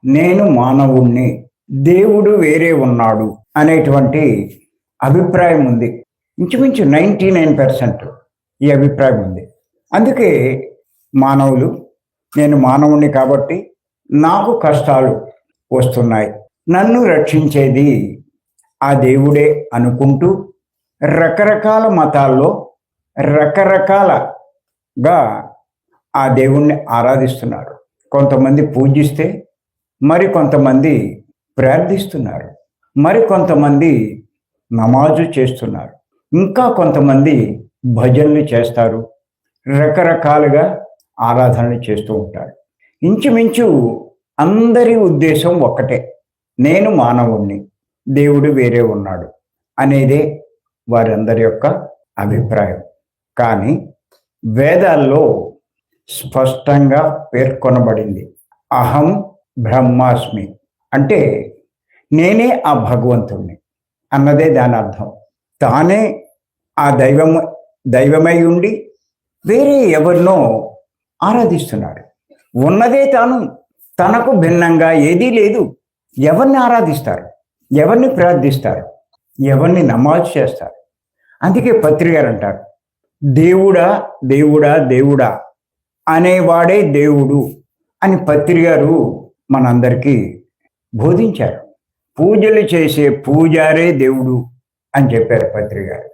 నేను మానవుణ్ణి, దేవుడు వేరే ఉన్నాడు అనేటువంటి అభిప్రాయం ఉంది. ఇంచుమించు 99% ఈ అభిప్రాయం ఉంది. అందుకే మానవులు నేను మానవుణ్ణి కాబట్టి నాకు కష్టాలు వస్తున్నాయి, నన్ను రక్షించేది ఆ దేవుడే అనుకుంటూ రకరకాల మతాల్లో రకరకాలగా ఆ దేవుణ్ణి ఆరాధిస్తున్నారు. కొంతమంది పూజిస్తే మరి కొంతమంది ప్రార్థిస్తున్నారు, మరి కొంతమంది నమాజు చేస్తున్నారు, ఇంకా కొంతమంది భజనలు చేస్తారు, రకరకాలుగా ఆరాధనలు చేస్తూ ఉంటారు. ఇంచుమించు అందరి ఉద్దేశం ఒక్కటే, నేను మానవుణ్ణి, దేవుడు వేరే ఉన్నాడు అనేదే వారందరి యొక్క అభిప్రాయం. కానీ వేదాల్లో స్పష్టంగా పేర్కొనబడింది, అహం బ్రహ్మాస్మి అంటే నేనే ఆ భగవంతుణ్ణి అన్నదే దాని అర్థం. తానే ఆ దైవమై ఉండి వేరే ఎవరినో ఆరాధిస్తున్నాడు. ఉన్నదే తాను, తనకు భిన్నంగా ఏదీ లేదు. ఎవరిని ఆరాధిస్తారు, ఎవరిని ప్రార్థిస్తారు, ఎవరిని నమాజ్ చేస్తారు? అందుకే పత్రి గారు అంటారు, దేవుడా దేవుడా దేవుడా అనేవాడే దేవుడు అని పత్రి గారు మనందరికీ బోధించారు. పూజలు చేసే పూజారే దేవుడు అని చెప్పారు పత్రి గారు.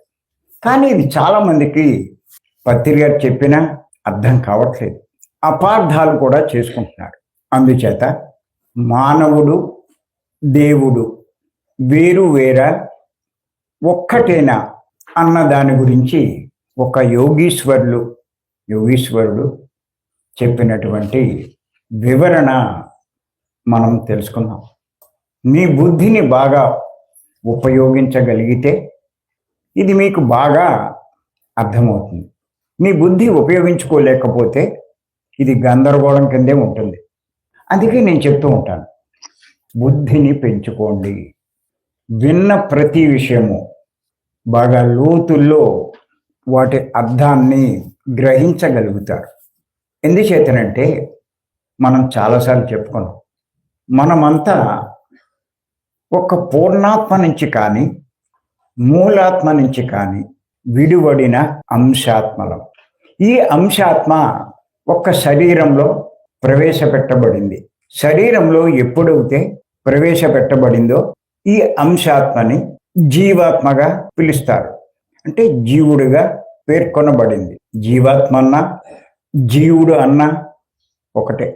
కానీ ఇది చాలామందికి పత్రి గారు చెప్పినా అర్థం కావట్లేదు, అపార్థాలు కూడా చేసుకుంటున్నారు. అందుచేత మానవుడు దేవుడు వేరు వేరా ఒక్కటేనా అన్న దాని గురించి ఒక యోగీశ్వరుడు చెప్పినటువంటి వివరణ మనం తెలుసుకుందాం. మీ బుద్ధిని బాగా ఉపయోగించగలిగితే ఇది మీకు బాగా అర్థమవుతుంది. మీ బుద్ధి ఉపయోగించుకోలేకపోతే ఇది గందరగోళం కిందే ఉంటుంది. అందుకే నేను చెప్తూ ఉంటాను, బుద్ధిని పెంచుకోండి. విన్న ప్రతి విషయము బాగా లోతుల్లో వాటి అర్థాన్ని గ్రహించగలుగుతారు. ఎందుచేతనంటే మనం చాలాసార్లు చెప్పుకున్నాం, మనమంతా ఒక పూర్ణాత్మ నుంచి కానీ మూలాత్మ నుంచి కానీ విడివడిన అంశాత్మలం. ఈ అంశాత్మ ఒక శరీరంలో ప్రవేశపెట్టబడింది. శరీరంలో ఎప్పుడైతే ప్రవేశపెట్టబడిందో ఈ అంశాత్మని జీవాత్మగా పిలుస్తారు. అంటే జీవుడిగా పేర్కొనబడింది. జీవాత్మ అన్న జీవుడు అన్న ఒకటే.